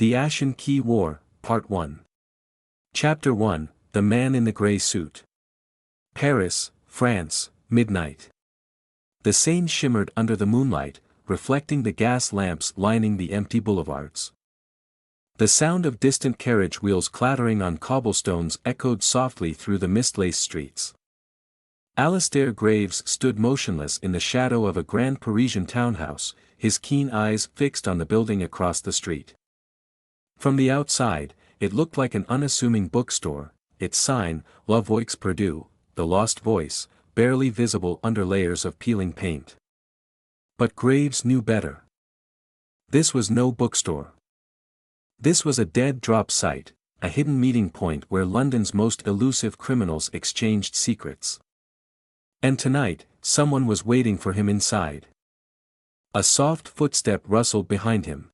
The Ashen Key War, Part 1. Chapter 1, The Man in the Grey Suit. Paris, France, midnight. The Seine shimmered under the moonlight, reflecting the gas lamps lining the empty boulevards. The sound of distant carriage wheels clattering on cobblestones echoed softly through the mist-laced streets. Alistair Graves stood motionless in the shadow of a grand Parisian townhouse, his keen eyes fixed on the building across the street. From the outside, it looked like an unassuming bookstore, its sign, La Voix Perdue, the lost voice, barely visible under layers of peeling paint. But Graves knew better. This was no bookstore. This was a dead-drop site, a hidden meeting point where London's most elusive criminals exchanged secrets. And tonight, someone was waiting for him inside. A soft footstep rustled behind him.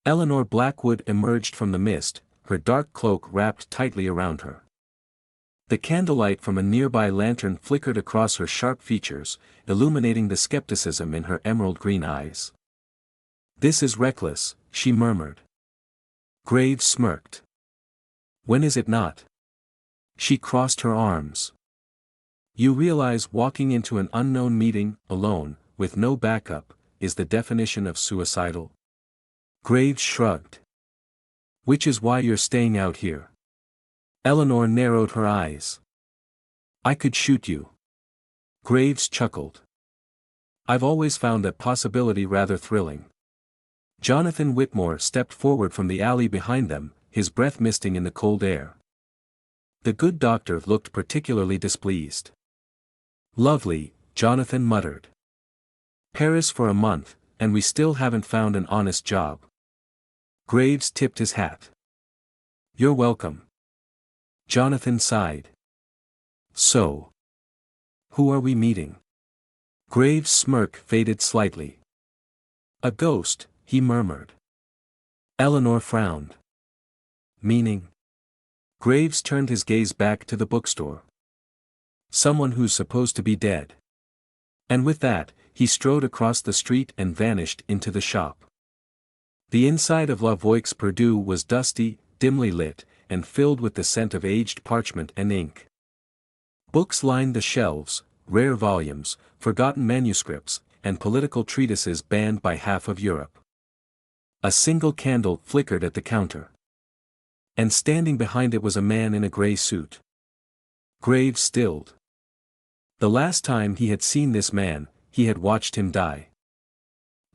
Eleanor Blackwood emerged from the mist, her dark cloak wrapped tightly around her. The candlelight from a nearby lantern flickered across her sharp features, illuminating the skepticism in her emerald-green eyes. "This is reckless," she murmured. Graves smirked. "When is it not?" She crossed her arms. "You realize walking into an unknown meeting, alone, with no backup, is the definition of suicidal?" Graves shrugged. "Which is why you're staying out here." Eleanor narrowed her eyes. "I could shoot you." Graves chuckled. "I've always found that possibility rather thrilling." Jonathan Whitmore stepped forward from the alley behind them, his breath misting in the cold air. The good doctor looked particularly displeased. "Lovely," Jonathan muttered. "Paris for a month, and we still haven't found an honest job." Graves tipped his hat. "You're welcome." Jonathan sighed. "So. Who are we meeting?" Graves' smirk faded slightly. "A ghost," he murmured. Eleanor frowned. "Meaning?" Graves turned his gaze back to the bookstore. "Someone who's supposed to be dead." And with that, he strode across the street and vanished into the shop. The inside of La Voix Perdue was dusty, dimly lit, and filled with the scent of aged parchment and ink. Books lined the shelves, rare volumes, forgotten manuscripts, and political treatises banned by half of Europe. A single candle flickered at the counter. And standing behind it was a man in a grey suit. Graves stilled. The last time he had seen this man, he had watched him die.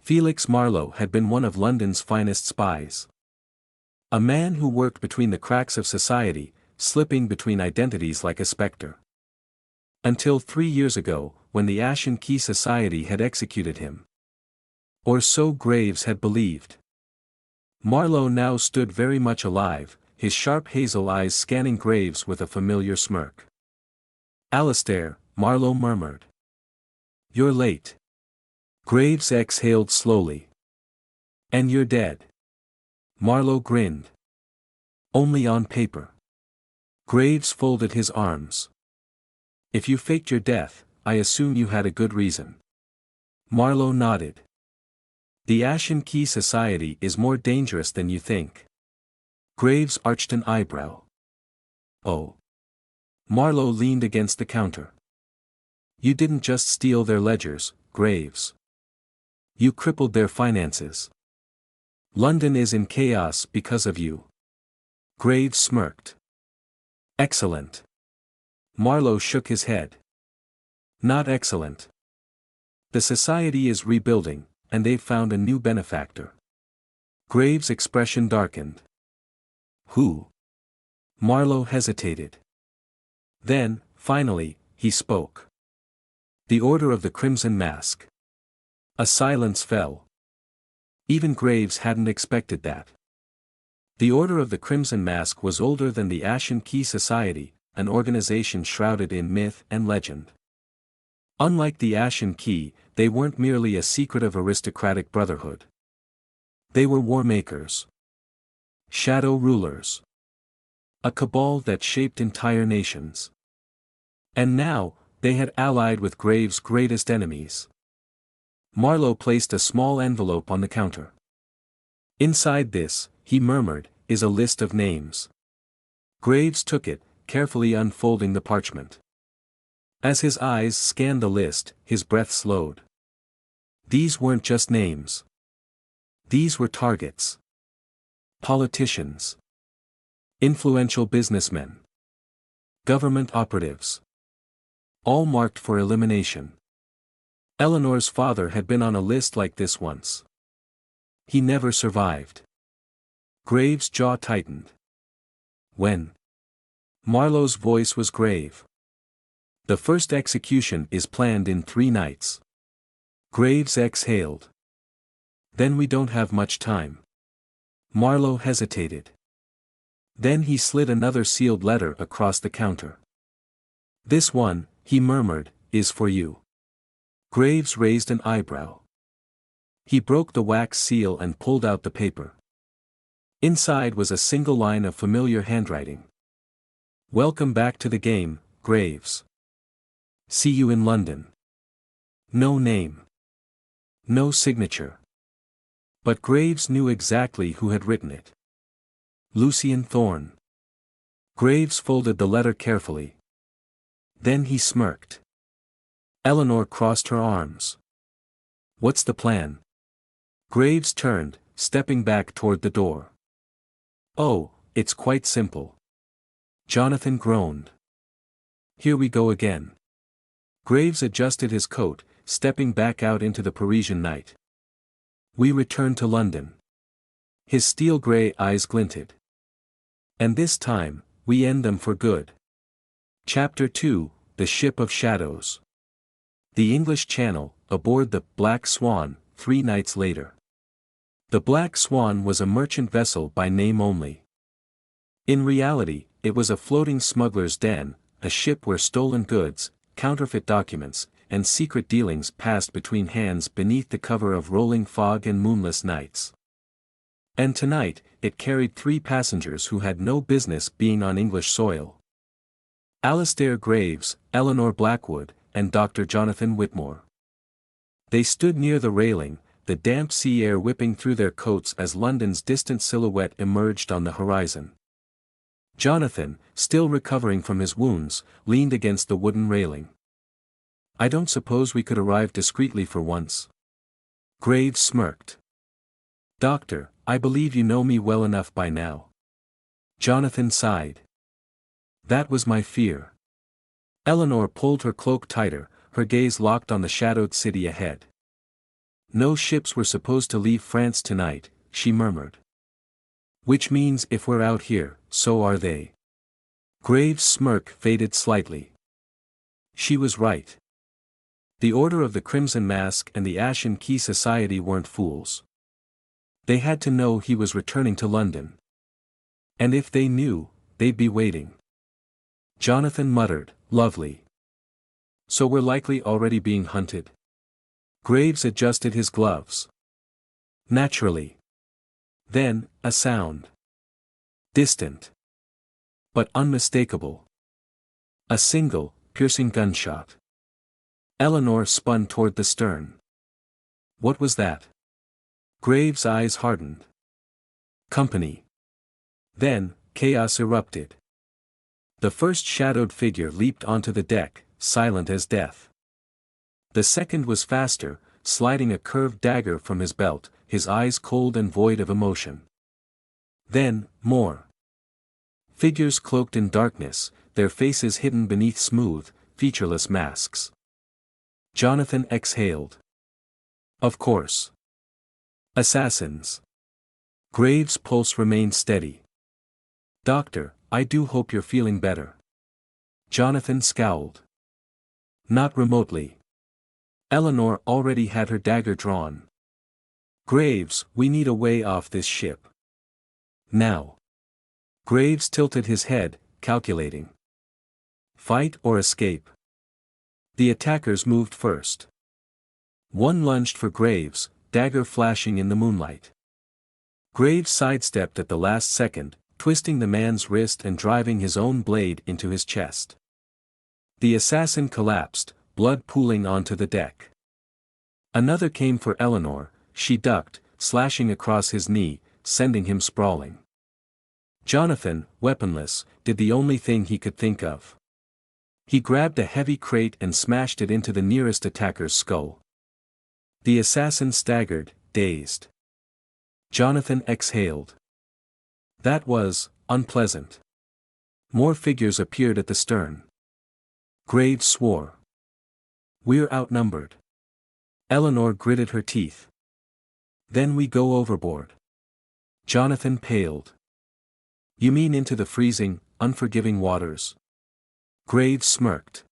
Felix Marlowe had been one of London's finest spies. A man who worked between the cracks of society, slipping between identities like a spectre. Until 3 years ago, when the Ashen Key Society had executed him. Or so Graves had believed. Marlowe now stood very much alive, his sharp hazel eyes scanning Graves with a familiar smirk. "Alistair," Marlowe murmured. "You're late." Graves exhaled slowly. "And you're dead." Marlowe grinned. "Only on paper." Graves folded his arms. "If you faked your death, I assume you had a good reason." Marlowe nodded. "The Ashen Key Society is more dangerous than you think." Graves arched an eyebrow. "Oh." Marlowe leaned against the counter. "You didn't just steal their ledgers, Graves. You crippled their finances. London is in chaos because of you." Graves smirked. "Excellent." Marlowe shook his head. "Not excellent. The society is rebuilding, and they've found a new benefactor." Graves' expression darkened. "Who?" Marlowe hesitated. Then, finally, he spoke. "The Order of the Crimson Mask." A silence fell. Even Graves hadn't expected that. The Order of the Crimson Mask was older than the Ashen Key Society, an organization shrouded in myth and legend. Unlike the Ashen Key, they weren't merely a secretive aristocratic brotherhood. They were warmakers. Shadow rulers. A cabal that shaped entire nations. And now, they had allied with Graves' greatest enemies. Marlowe placed a small envelope on the counter. Inside this, he murmured, is a list of names. Graves took it, carefully unfolding the parchment. As his eyes scanned the list, his breath slowed. These weren't just names. These were targets. Politicians. Influential businessmen. Government operatives. All marked for elimination. Eleanor's father had been on a list like this once. He never survived. Graves' jaw tightened. When? Marlowe's voice was grave. The first execution is planned in 3 nights. Graves exhaled. Then we don't have much time. Marlowe hesitated. Then he slid another sealed letter across the counter. This one, he murmured, is for you. Graves raised an eyebrow. He broke the wax seal and pulled out the paper. Inside was a single line of familiar handwriting. Welcome back to the game, Graves. See you in London. No name. No signature. But Graves knew exactly who had written it. Lucien Thorne. Graves folded the letter carefully. Then he smirked. Eleanor crossed her arms. What's the plan? Graves turned, stepping back toward the door. Oh, it's quite simple. Jonathan groaned. Here we go again. Graves adjusted his coat, stepping back out into the Parisian night. We return to London. His steel-gray eyes glinted. And this time, we end them for good. Chapter 2, The Ship of Shadows. The English Channel, aboard the Black Swan, 3 nights later. The Black Swan was a merchant vessel by name only. In reality, it was a floating smuggler's den, a ship where stolen goods, counterfeit documents, and secret dealings passed between hands beneath the cover of rolling fog and moonless nights. And tonight, it carried 3 passengers who had no business being on English soil. Alistair Graves, Eleanor Blackwood, and Dr. Jonathan Whitmore. They stood near the railing, the damp sea air whipping through their coats as London's distant silhouette emerged on the horizon. Jonathan, still recovering from his wounds, leaned against the wooden railing. I don't suppose we could arrive discreetly for once. Graves smirked. Doctor, I believe you know me well enough by now. Jonathan sighed. That was my fear. Eleanor pulled her cloak tighter, her gaze locked on the shadowed city ahead. No ships were supposed to leave France tonight, she murmured. Which means if we're out here, so are they. Graves' smirk faded slightly. She was right. The Order of the Crimson Mask and the Ashen Key Society weren't fools. They had to know he was returning to London. And if they knew, they'd be waiting. Jonathan muttered, lovely. So we're likely already being hunted. Graves adjusted his gloves. Naturally. Then, a sound. Distant. But unmistakable. A single, piercing gunshot. Eleanor spun toward the stern. What was that? Graves' eyes hardened. Company. Then, chaos erupted. The first shadowed figure leaped onto the deck, silent as death. The second was faster, sliding a curved dagger from his belt, his eyes cold and void of emotion. Then, more. Figures cloaked in darkness, their faces hidden beneath smooth, featureless masks. Jonathan exhaled. Of course. Assassins. Graves' pulse remained steady. Doctor, I do hope you're feeling better. Jonathan scowled. Not remotely. Eleanor already had her dagger drawn. Graves, we need a way off this ship. Now. Graves tilted his head, calculating. Fight or escape? The attackers moved first. One lunged for Graves, dagger flashing in the moonlight. Graves sidestepped at the last second, twisting the man's wrist and driving his own blade into his chest. The assassin collapsed, blood pooling onto the deck. Another came for Eleanor, she ducked, slashing across his knee, sending him sprawling. Jonathan, weaponless, did the only thing he could think of. He grabbed a heavy crate and smashed it into the nearest attacker's skull. The assassin staggered, dazed. Jonathan exhaled. That was unpleasant. More figures appeared at the stern. Graves swore. We're outnumbered. Eleanor gritted her teeth. Then we go overboard. Jonathan paled. You mean into the freezing, unforgiving waters? Graves smirked.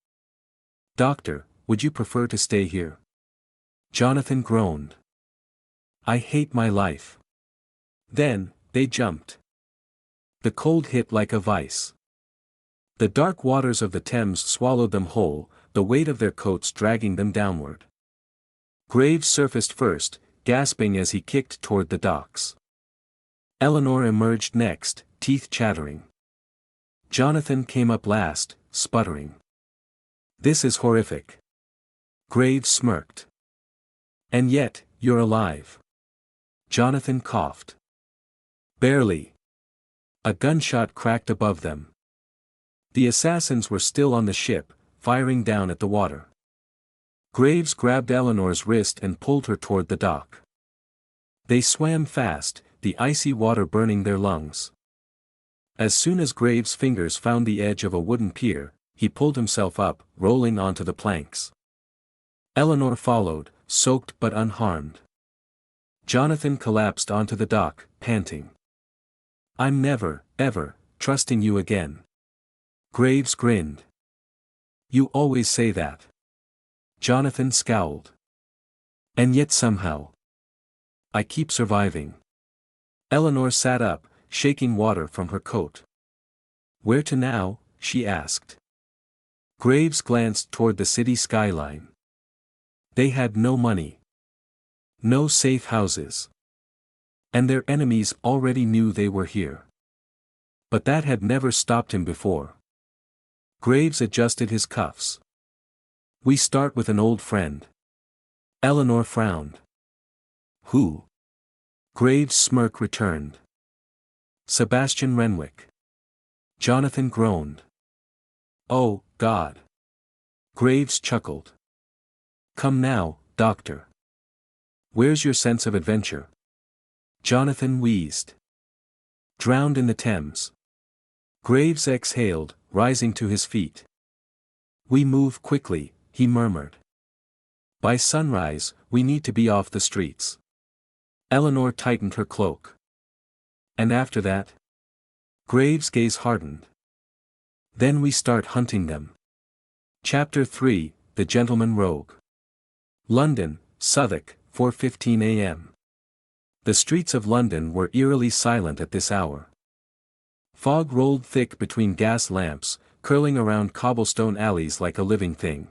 Doctor, would you prefer to stay here? Jonathan groaned. I hate my life. Then, they jumped. The cold hit like a vice. The dark waters of the Thames swallowed them whole, the weight of their coats dragging them downward. Graves surfaced first, gasping as he kicked toward the docks. Eleanor emerged next, teeth chattering. Jonathan came up last, sputtering. This is horrific. Graves smirked. And yet, you're alive. Jonathan coughed. Barely. A gunshot cracked above them. The assassins were still on the ship, firing down at the water. Graves grabbed Eleanor's wrist and pulled her toward the dock. They swam fast, the icy water burning their lungs. As soon as Graves' fingers found the edge of a wooden pier, he pulled himself up, rolling onto the planks. Eleanor followed, soaked but unharmed. Jonathan collapsed onto the dock, panting. I'm never, ever, trusting you again. Graves grinned. You always say that. Jonathan scowled. And yet somehow. I keep surviving. Eleanor sat up, shaking water from her coat. Where to now? She asked. Graves glanced toward the city skyline. They had no money. No safe houses. And their enemies already knew they were here. But that had never stopped him before. Graves adjusted his cuffs. We start with an old friend. Eleanor frowned. Who? Graves' smirk returned. Sebastian Renwick. Jonathan groaned. Oh, God. Graves chuckled. Come now, Doctor. Where's your sense of adventure? Jonathan wheezed. Drowned in the Thames. Graves exhaled, rising to his feet. We move quickly, he murmured. By sunrise, we need to be off the streets. Eleanor tightened her cloak. And after that? Graves' gaze hardened. Then we start hunting them. Chapter 3, The Gentleman Rogue. London, Southwark, 4:15 a.m. The streets of London were eerily silent at this hour. Fog rolled thick between gas lamps, curling around cobblestone alleys like a living thing.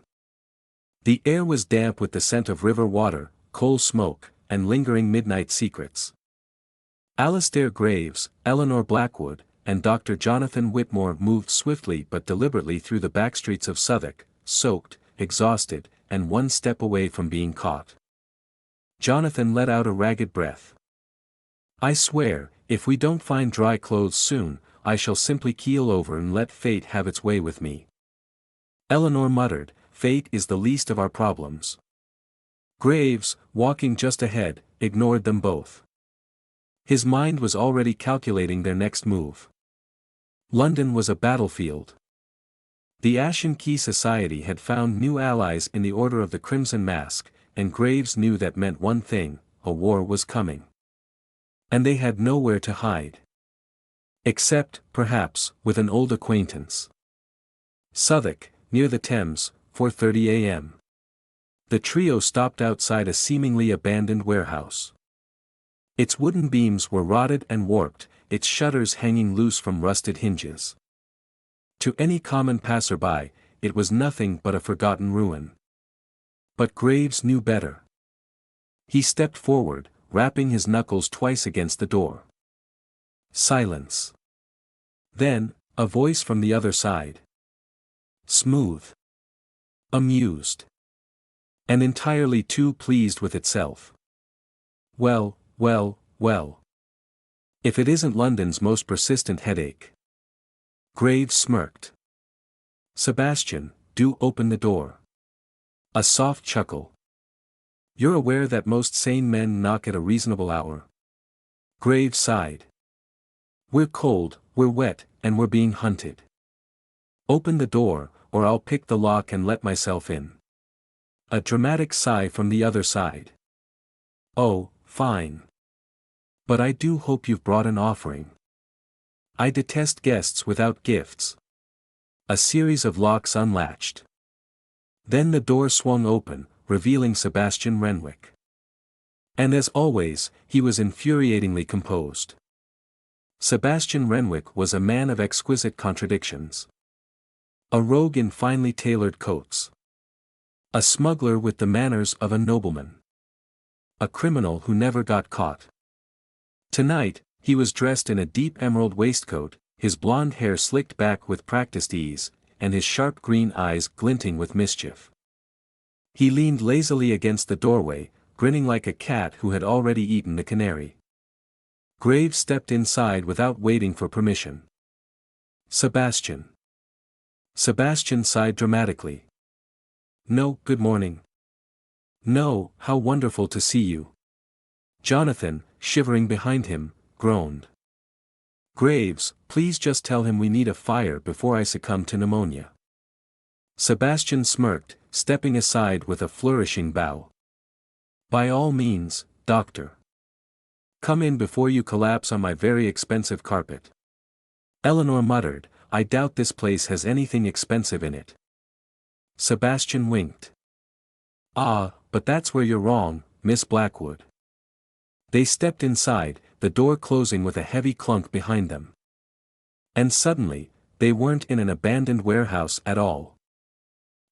The air was damp with the scent of river water, coal smoke, and lingering midnight secrets. Alistair Graves, Eleanor Blackwood, and Dr. Jonathan Whitmore moved swiftly but deliberately through the backstreets of Southwark, soaked, exhausted, and one step away from being caught. Jonathan let out a ragged breath. I swear, if we don't find dry clothes soon, I shall simply keel over and let fate have its way with me. Eleanor muttered, fate is the least of our problems. Graves, walking just ahead, ignored them both. His mind was already calculating their next move. London was a battlefield. The Ashen Key Society had found new allies in the Order of the Crimson Mask, and Graves knew that meant one thing: a war was coming. And they had nowhere to hide. Except, perhaps, with an old acquaintance. Southwark, near the Thames, 4:30 a.m. The trio stopped outside a seemingly abandoned warehouse. Its wooden beams were rotted and warped, its shutters hanging loose from rusted hinges. To any common passerby, it was nothing but a forgotten ruin. But Graves knew better. He stepped forward, rapping his knuckles twice against the door. Silence. Then, a voice from the other side. Smooth. Amused. And entirely too pleased with itself. Well, well, well. If it isn't London's most persistent headache. Graves smirked. Sebastian, do open the door. A soft chuckle. You're aware that most sane men knock at a reasonable hour. Graves sighed. We're cold, we're wet, and we're being hunted. Open the door, or I'll pick the lock and let myself in. A dramatic sigh from the other side. Oh, fine. But I do hope you've brought an offering. I detest guests without gifts. A series of locks unlatched. Then the door swung open, revealing Sebastian Renwick. And as always, he was infuriatingly composed. Sebastian Renwick was a man of exquisite contradictions. A rogue in finely tailored coats. A smuggler with the manners of a nobleman. A criminal who never got caught. Tonight, he was dressed in a deep emerald waistcoat, his blonde hair slicked back with practiced ease, and his sharp green eyes glinting with mischief. He leaned lazily against the doorway, grinning like a cat who had already eaten the canary. Graves stepped inside without waiting for permission. Sebastian. Sebastian sighed dramatically. No, good morning. No, how wonderful to see you. Jonathan, shivering behind him, groaned. Graves, please just tell him we need a fire before I succumb to pneumonia. Sebastian smirked, stepping aside with a flourishing bow. By all means, doctor. Come in before you collapse on my very expensive carpet. Eleanor muttered, I doubt this place has anything expensive in it. Sebastian winked. Ah, but that's where you're wrong, Miss Blackwood. They stepped inside, the door closing with a heavy clunk behind them. And suddenly, they weren't in an abandoned warehouse at all.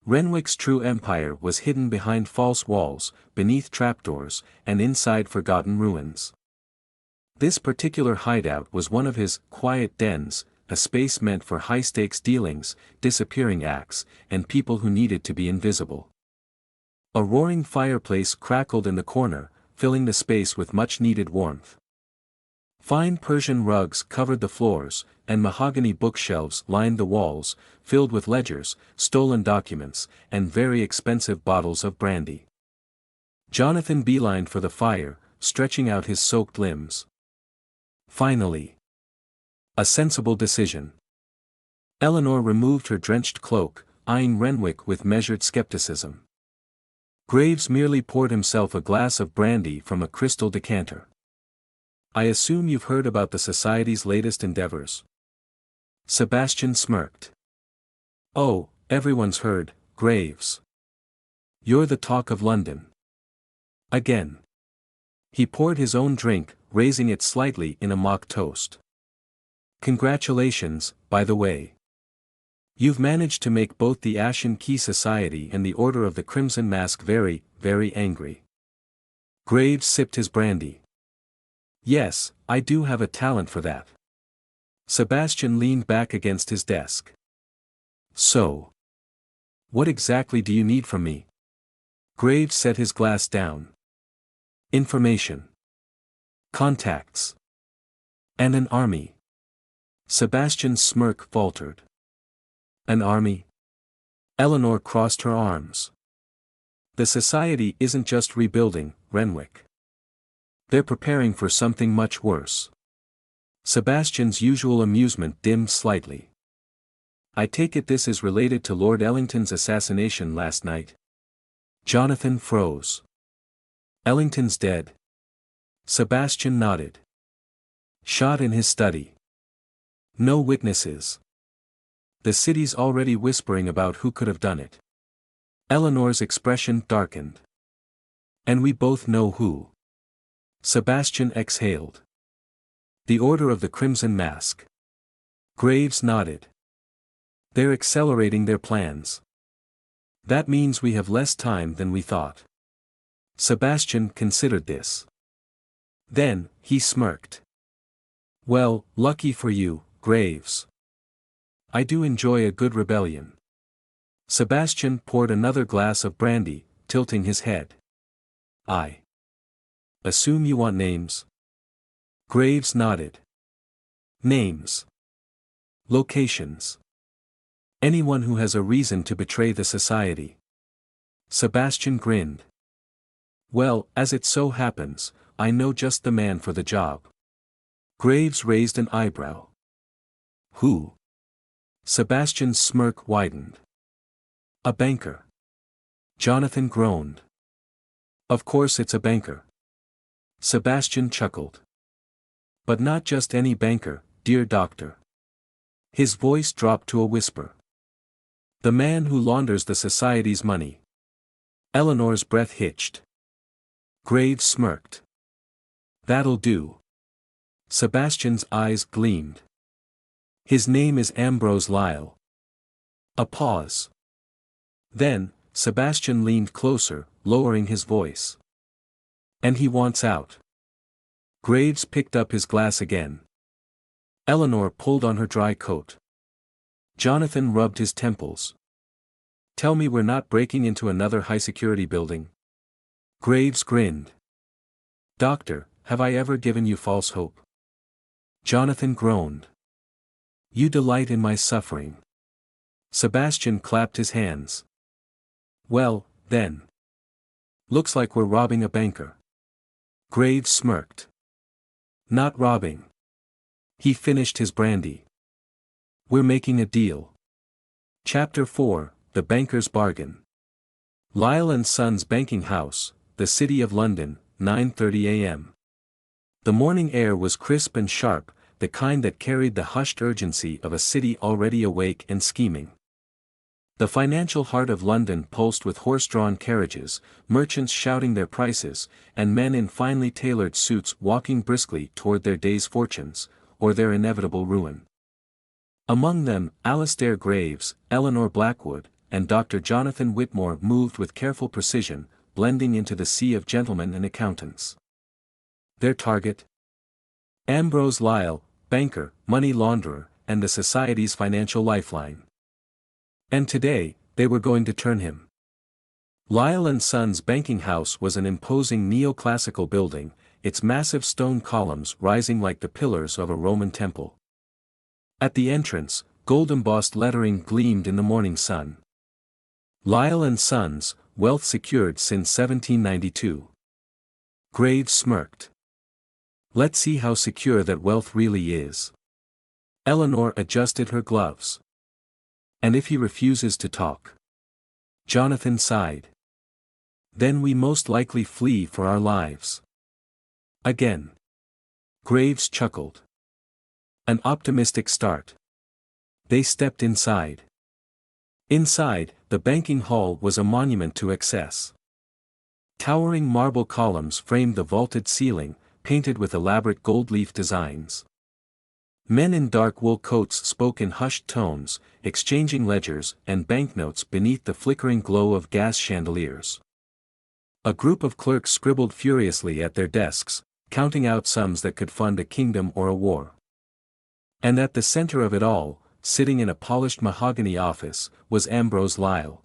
Renwick's true empire was hidden behind false walls, beneath trapdoors, and inside forgotten ruins. This particular hideout was one of his quiet dens, a space meant for high-stakes dealings, disappearing acts, and people who needed to be invisible. A roaring fireplace crackled in the corner, filling the space with much-needed warmth. Fine Persian rugs covered the floors, and mahogany bookshelves lined the walls, filled with ledgers, stolen documents, and very expensive bottles of brandy. Jonathan beelined for the fire, stretching out his soaked limbs. Finally. A sensible decision. Eleanor removed her drenched cloak, eyeing Renwick with measured skepticism. Graves merely poured himself a glass of brandy from a crystal decanter. I assume you've heard about the Society's latest endeavors. Sebastian smirked. Oh, everyone's heard, Graves. You're the talk of London. Again. He poured his own drink, raising it slightly in a mock toast. Congratulations, by the way. You've managed to make both the Ashen Key Society and the Order of the Crimson Mask very, very angry. Graves sipped his brandy. Yes, I do have a talent for that. Sebastian leaned back against his desk. So. What exactly do you need from me? Graves set his glass down. Information. Contacts. And an army. Sebastian's smirk faltered. An army? Eleanor crossed her arms. The Society isn't just rebuilding, Renwick. They're preparing for something much worse. Sebastian's usual amusement dimmed slightly. I take it this is related to Lord Ellington's assassination last night? Jonathan froze. Ellington's dead? Sebastian nodded. Shot in his study. No witnesses. The city's already whispering about who could have done it. Eleanor's expression darkened. And we both know who. Sebastian exhaled. The Order of the Crimson Mask. Graves nodded. They're accelerating their plans. That means we have less time than we thought. Sebastian considered this. Then, he smirked. Well, lucky for you, Graves. I do enjoy a good rebellion. Sebastian poured another glass of brandy, tilting his head. I assume you want names? Graves nodded. Names. Locations. Anyone who has a reason to betray the society. Sebastian grinned. Well, as it so happens, I know just the man for the job. Graves raised an eyebrow. Who? Sebastian's smirk widened. A banker. Jonathan groaned. Of course it's a banker. Sebastian chuckled. But not just any banker, dear doctor. His voice dropped to a whisper. The man who launders the society's money. Eleanor's breath hitched. Graves smirked. That'll do. Sebastian's eyes gleamed. His name is Ambrose Lyle. A pause. Then, Sebastian leaned closer, lowering his voice. And he wants out. Graves picked up his glass again. Eleanor pulled on her dry coat. Jonathan rubbed his temples. Tell me we're not breaking into another high-security building. Graves grinned. Doctor, have I ever given you false hope? Jonathan groaned. You delight in my suffering. Sebastian clapped his hands. Well, then. Looks like we're robbing a banker. Graves smirked. Not robbing. He finished his brandy. We're making a deal. Chapter 4, The Banker's Bargain. Lyle and Sons Banking House, the City of London, 9:30 a.m. The morning air was crisp and sharp, the kind that carried the hushed urgency of a city already awake and scheming. The financial heart of London pulsed with horse-drawn carriages, merchants shouting their prices, and men in finely tailored suits walking briskly toward their day's fortunes, or their inevitable ruin. Among them, Alistair Graves, Eleanor Blackwood, and Dr. Jonathan Whitmore moved with careful precision, blending into the sea of gentlemen and accountants. Their target? Ambrose Lyle, banker, money launderer, and the society's financial lifeline. And today, they were going to turn him. Lyle and Sons Banking House was an imposing neoclassical building, its massive stone columns rising like the pillars of a Roman temple. At the entrance, gold-embossed lettering gleamed in the morning sun. Lyle and Sons, wealth secured since 1792. Graves smirked. Let's see how secure that wealth really is. Eleanor adjusted her gloves. And if he refuses to talk? Jonathan sighed. Then we most likely flee for our lives. Again. Graves chuckled. An optimistic start. They stepped inside. Inside, the banking hall was a monument to excess. Towering marble columns framed the vaulted ceiling, painted with elaborate gold leaf designs. Men in dark wool coats spoke in hushed tones, exchanging ledgers and banknotes beneath the flickering glow of gas chandeliers. A group of clerks scribbled furiously at their desks, counting out sums that could fund a kingdom or a war. And at the center of it all, sitting in a polished mahogany office, was Ambrose Lyle.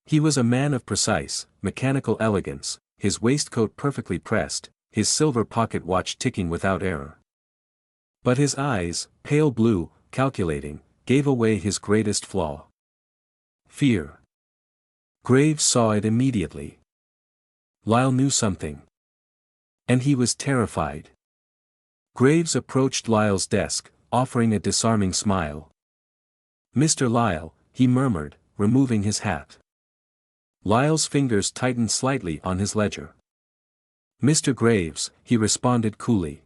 He was a man of precise, mechanical elegance, his waistcoat perfectly pressed, his silver pocket watch ticking without error. But his eyes, pale blue, calculating, gave away his greatest flaw. Fear. Graves saw it immediately. Lyle knew something. And he was terrified. Graves approached Lyle's desk, offering a disarming smile. Mr. Lyle, he murmured, removing his hat. Lyle's fingers tightened slightly on his ledger. Mr. Graves, he responded coolly.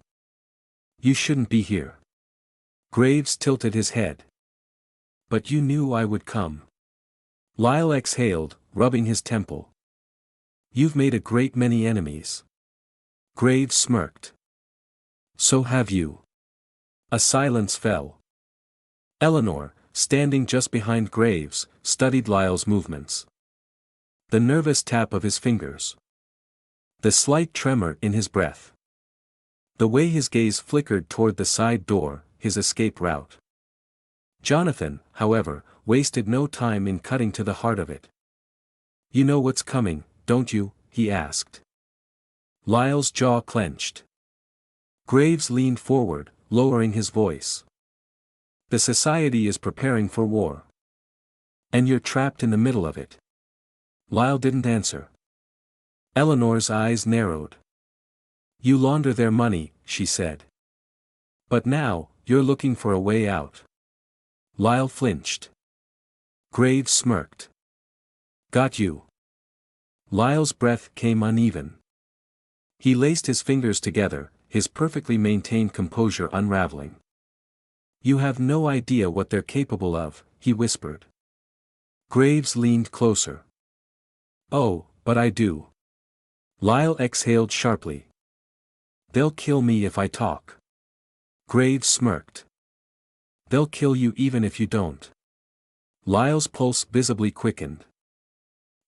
You shouldn't be here. Graves tilted his head. But you knew I would come. Lyle exhaled, rubbing his temple. You've made a great many enemies. Graves smirked. So have you. A silence fell. Eleanor, standing just behind Graves, studied Lyle's movements. The nervous tap of his fingers. The slight tremor in his breath. The way his gaze flickered toward the side door, his escape route. Jonathan, however, wasted no time in cutting to the heart of it. You know what's coming, don't you? He asked. Lyle's jaw clenched. Graves leaned forward, lowering his voice. The society is preparing for war. And you're trapped in the middle of it. Lyle didn't answer. Eleanor's eyes narrowed. You launder their money, she said. But now, you're looking for a way out. Lyle flinched. Graves smirked. Got you. Lyle's breath came uneven. He laced his fingers together, his perfectly maintained composure unraveling. You have no idea what they're capable of, he whispered. Graves leaned closer. Oh, but I do. Lyle exhaled sharply. They'll kill me if I talk. Graves smirked. They'll kill you even if you don't. Lyle's pulse visibly quickened.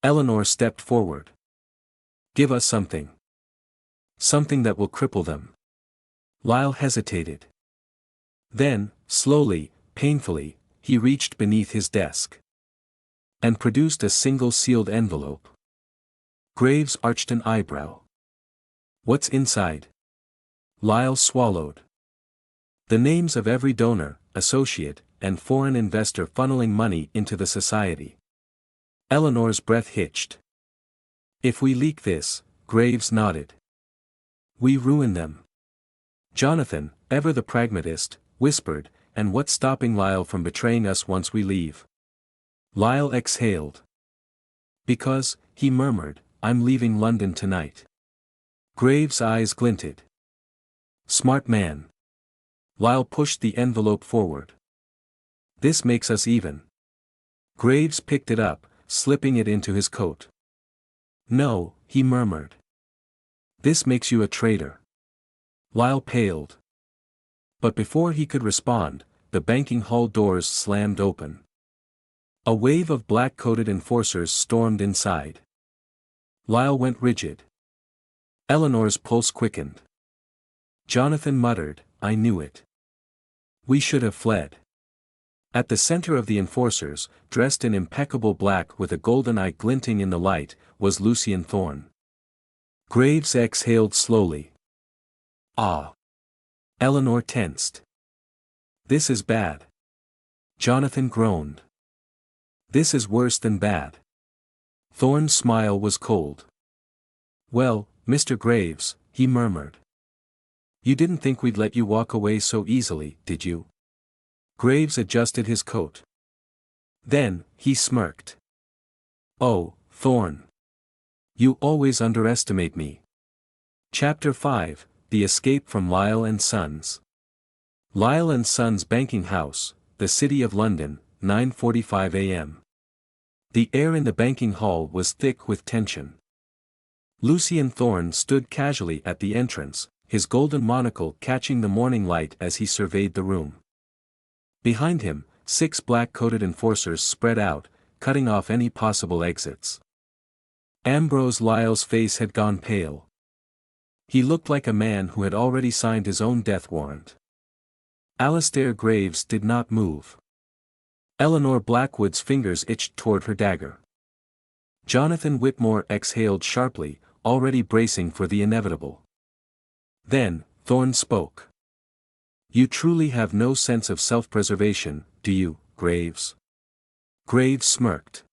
Eleanor stepped forward. Give us something. Something that will cripple them. Lyle hesitated. Then, slowly, painfully, he reached beneath his desk. And produced a single sealed envelope. Graves arched an eyebrow. What's inside? Lyle swallowed. The names of every donor, associate, and foreign investor funneling money into the society. Eleanor's breath hitched. If we leak this, Graves nodded. We ruin them. Jonathan, ever the pragmatist, whispered, and what's stopping Lyle from betraying us once we leave? Lyle exhaled. Because, he murmured, I'm leaving London tonight. Graves' eyes glinted. Smart man. Lyle pushed the envelope forward. This makes us even. Graves picked it up, slipping it into his coat. No, he murmured. This makes you a traitor. Lyle paled. But before he could respond, the banking hall doors slammed open. A wave of black-coated enforcers stormed inside. Lyle went rigid. Eleanor's pulse quickened. Jonathan muttered, I knew it. We should have fled. At the center of the enforcers, dressed in impeccable black with a golden eye glinting in the light, was Lucien Thorne. Graves exhaled slowly. Ah. Eleanor tensed. This is bad. Jonathan groaned. This is worse than bad. Thorne's smile was cold. Well, Mr. Graves, he murmured. You didn't think we'd let you walk away so easily, did you? Graves adjusted his coat. Then, he smirked. Oh, Thorne. You always underestimate me. Chapter 5, The Escape from Lyle and Sons. Lyle and Sons Banking House, the City of London, 9:45 a.m. The air in the banking hall was thick with tension. Lucien Thorne stood casually at the entrance, his golden monocle catching the morning light as he surveyed the room. Behind him, 6 black-coated enforcers spread out, cutting off any possible exits. Ambrose Lyle's face had gone pale. He looked like a man who had already signed his own death warrant. Alistair Graves did not move. Eleanor Blackwood's fingers itched toward her dagger. Jonathan Whitmore exhaled sharply, already bracing for the inevitable. Then, Thorne spoke. You truly have no sense of self-preservation, do you, Graves? Graves smirked.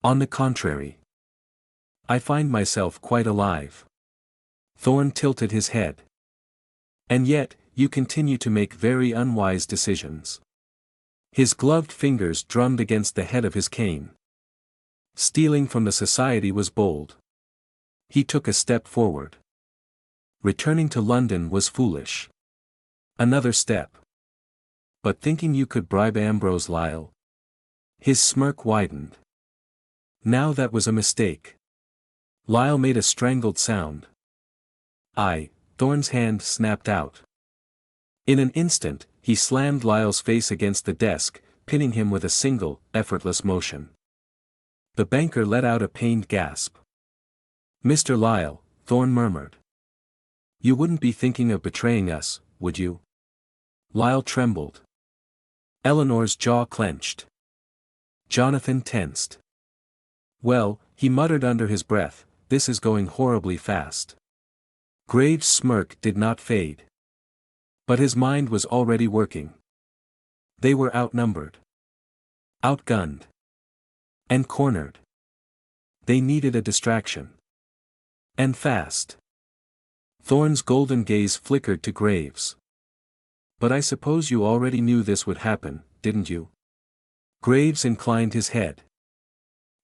On the contrary. I find myself quite alive. Thorne tilted his head. And yet, you continue to make very unwise decisions. His gloved fingers drummed against the head of his cane. Stealing from the society was bold. He took a step forward. Returning to London was foolish. Another step. But thinking you could bribe Ambrose Lyle? His smirk widened. Now that was a mistake. Lyle made a strangled sound. Thorne's hand snapped out. In an instant, he slammed Lyle's face against the desk, pinning him with a single, effortless motion. The banker let out a pained gasp. Mr. Lyle, Thorne murmured. You wouldn't be thinking of betraying us, would you? Lyle trembled. Eleanor's jaw clenched. Jonathan tensed. Well, he muttered under his breath, this is going horribly fast. Graves' smirk did not fade. But his mind was already working. They were outnumbered, outgunned, and cornered. They needed a distraction. And fast. Thorne's golden gaze flickered to Graves. But I suppose you already knew this would happen, didn't you? Graves inclined his head.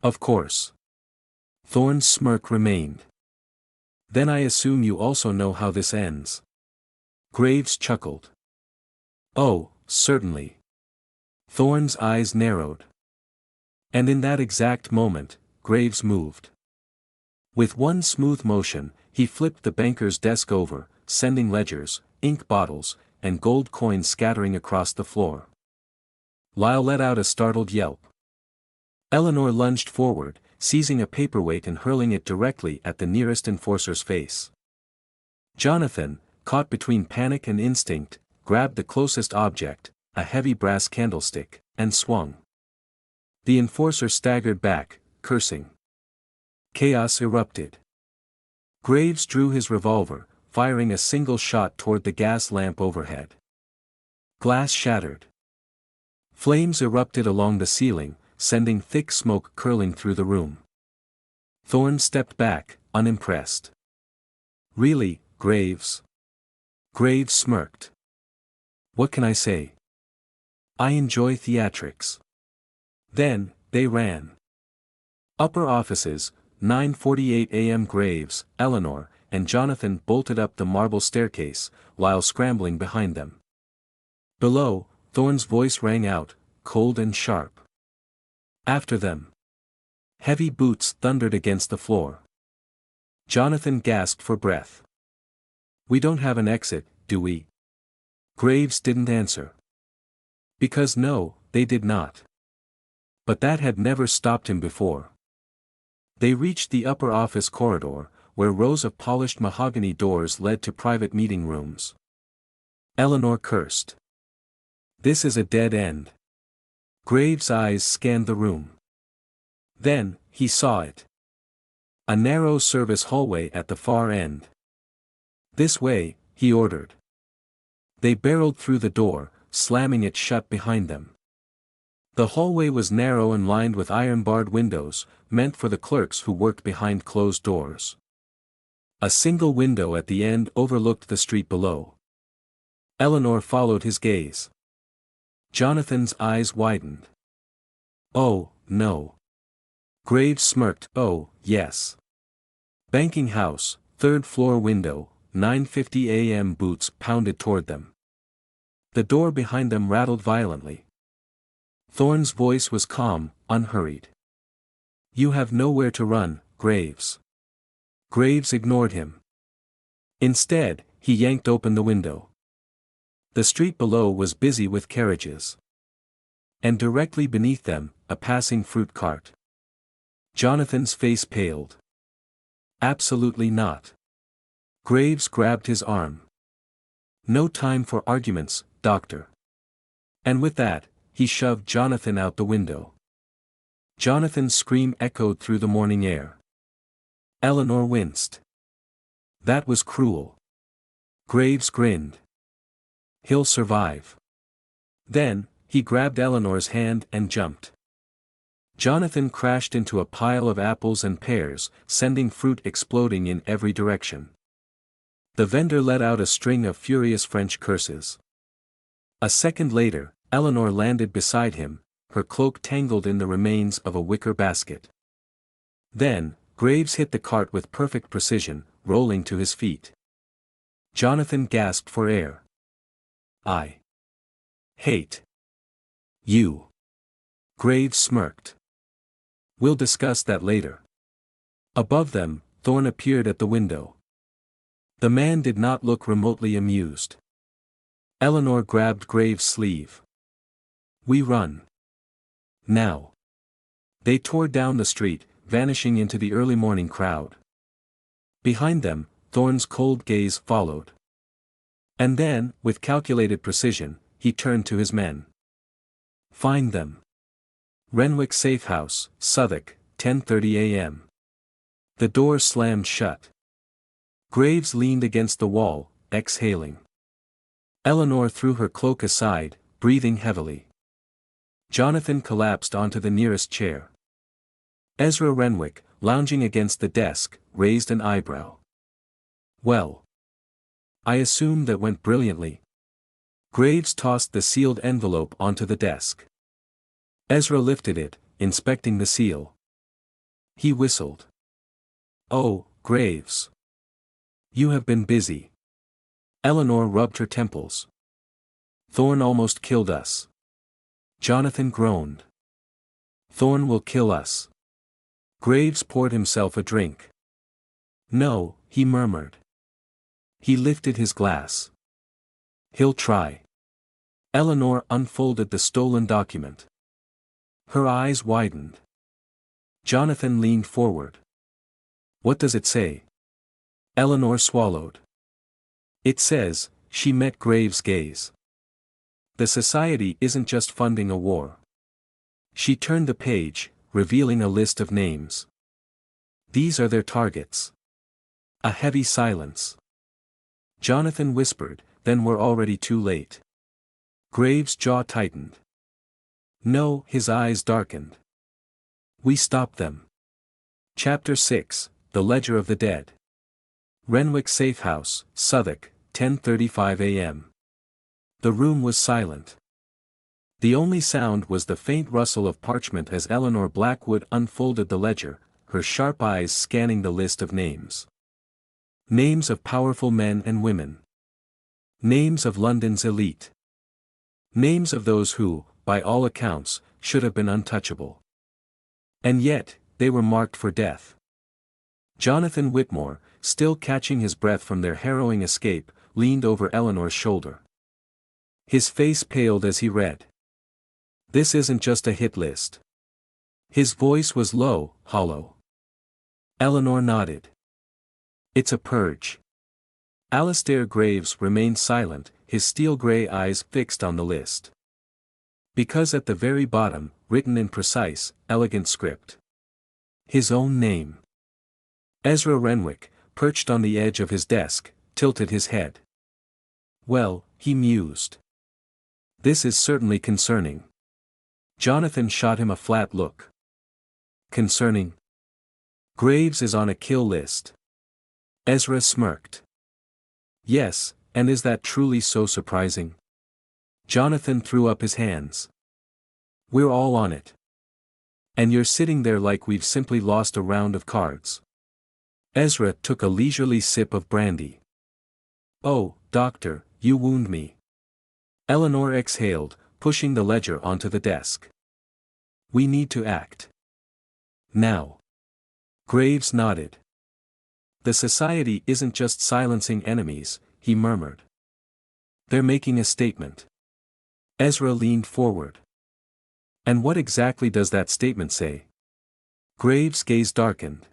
Of course. Thorne's smirk remained. Then I assume you also know how this ends. Graves chuckled. Oh, certainly. Thorne's eyes narrowed. And in that exact moment, Graves moved. With one smooth motion, he flipped the banker's desk over, sending ledgers, ink bottles, and gold coins scattering across the floor. Lyle let out a startled yelp. Eleanor lunged forward, seizing a paperweight and hurling it directly at the nearest enforcer's face. Jonathan, caught between panic and instinct, grabbed the closest object, a heavy brass candlestick, and swung. The enforcer staggered back, cursing. Chaos erupted. Graves drew his revolver, firing a single shot toward the gas lamp overhead. Glass shattered. Flames erupted along the ceiling, sending thick smoke curling through the room. Thorne stepped back, unimpressed. Really, Graves? Graves smirked. What can I say? I enjoy theatrics. Then, they ran. Upper offices, 9:48 a.m. Graves, Eleanor, and Jonathan bolted up the marble staircase, while scrambling behind them. Below, Thorne's voice rang out, cold and sharp. After them. Heavy boots thundered against the floor. Jonathan gasped for breath. We don't have an exit, do we? Graves didn't answer. Because no, they did not. But that had never stopped him before. They reached the upper office corridor, where rows of polished mahogany doors led to private meeting rooms. Eleanor cursed. This is a dead end. Graves' eyes scanned the room. Then, he saw it. A narrow service hallway at the far end. This way, he ordered. They barreled through the door, slamming it shut behind them. The hallway was narrow and lined with iron-barred windows, meant for the clerks who worked behind closed doors. A single window at the end overlooked the street below. Eleanor followed his gaze. Jonathan's eyes widened. Oh, no. Graves smirked. Oh, yes. Banking house, third floor window, 9:50 a.m. Boots pounded toward them. The door behind them rattled violently. Thorne's voice was calm, unhurried. You have nowhere to run, Graves. Graves ignored him. Instead, he yanked open the window. The street below was busy with carriages. And directly beneath them, a passing fruit cart. Jonathan's face paled. Absolutely not. Graves grabbed his arm. No time for arguments, Doctor. And with that, he shoved Jonathan out the window. Jonathan's scream echoed through the morning air. Eleanor winced. That was cruel. Graves grinned. He'll survive. Then, he grabbed Eleanor's hand and jumped. Jonathan crashed into a pile of apples and pears, sending fruit exploding in every direction. The vendor let out a string of furious French curses. A second later, Eleanor landed beside him, her cloak tangled in the remains of a wicker basket. Then, Graves hit the cart with perfect precision, rolling to his feet. Jonathan gasped for air. I hate you. Graves smirked. We'll discuss that later. Above them, Thorne appeared at the window. The man did not look remotely amused. Eleanor grabbed Graves' sleeve. We run. Now. They tore down the street, vanishing into the early morning crowd. Behind them, Thorne's cold gaze followed. And then, with calculated precision, he turned to his men. Find them. Renwick Safe House, Southwark, 10:30 a.m. The door slammed shut. Graves leaned against the wall, exhaling. Eleanor threw her cloak aside, breathing heavily. Jonathan collapsed onto the nearest chair. Ezra Renwick, lounging against the desk, raised an eyebrow. Well. I assume that went brilliantly. Graves tossed the sealed envelope onto the desk. Ezra lifted it, inspecting the seal. He whistled. Oh, Graves. You have been busy. Eleanor rubbed her temples. Thorne almost killed us. Jonathan groaned. Thorne will kill us. Graves poured himself a drink. No, he murmured. He lifted his glass. He'll try. Eleanor unfolded the stolen document. Her eyes widened. Jonathan leaned forward. What does it say? Eleanor swallowed. It says, she met Graves' gaze. The society isn't just funding a war. She turned the page, revealing a list of names. These are their targets. A heavy silence. Jonathan whispered, then we're already too late. Graves' jaw tightened. No, his eyes darkened. We stopped them. Chapter 6, The Ledger of the Dead. Renwick Safe House, Southwark, 10:35 a.m. The room was silent. The only sound was the faint rustle of parchment as Eleanor Blackwood unfolded the ledger, her sharp eyes scanning the list of names. Names of powerful men and women. Names of London's elite. Names of those who, by all accounts, should have been untouchable. And yet, they were marked for death. Jonathan Whitmore, still catching his breath from their harrowing escape, leaned over Eleanor's shoulder. His face paled as he read. This isn't just a hit list. His voice was low, hollow. Eleanor nodded. It's a purge. Alistair Graves remained silent, his steel-gray eyes fixed on the list. Because at the very bottom, written in precise, elegant script. His own name. Ezra Renwick, perched on the edge of his desk, tilted his head. Well, he mused. This is certainly concerning. Jonathan shot him a flat look. Concerning? Graves is on a kill list. Ezra smirked. Yes, and is that truly so surprising? Jonathan threw up his hands. We're all on it. And you're sitting there like we've simply lost a round of cards. Ezra took a leisurely sip of brandy. Oh, doctor, you wound me. Eleanor exhaled, pushing the ledger onto the desk. We need to act. Now. Graves nodded. The society isn't just silencing enemies, he murmured. They're making a statement. Ezra leaned forward. And what exactly does that statement say? Graves' gaze darkened.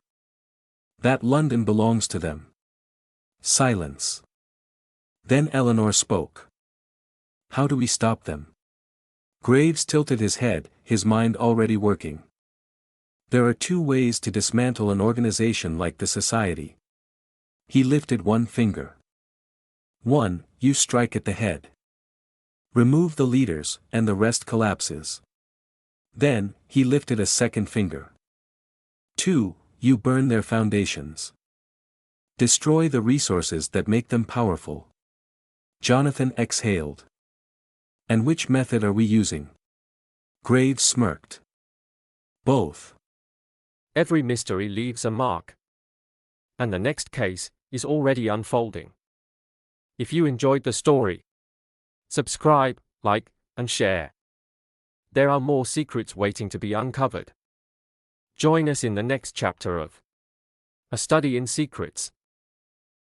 That London belongs to them. Silence. Then Eleanor spoke. How do we stop them? Graves tilted his head, his mind already working. There are two ways to dismantle an organization like the society. He lifted one finger. 1. You strike at the head. Remove the leaders, and the rest collapses. Then, he lifted a second finger. 2. You burn their foundations. Destroy the resources that make them powerful. Jonathan exhaled. And which method are we using? Graves smirked. Both. Every mystery leaves a mark. And the next case is already unfolding. If you enjoyed the story, subscribe, like, and share. There are more secrets waiting to be uncovered. Join us in the next chapter of A Study in Secrets.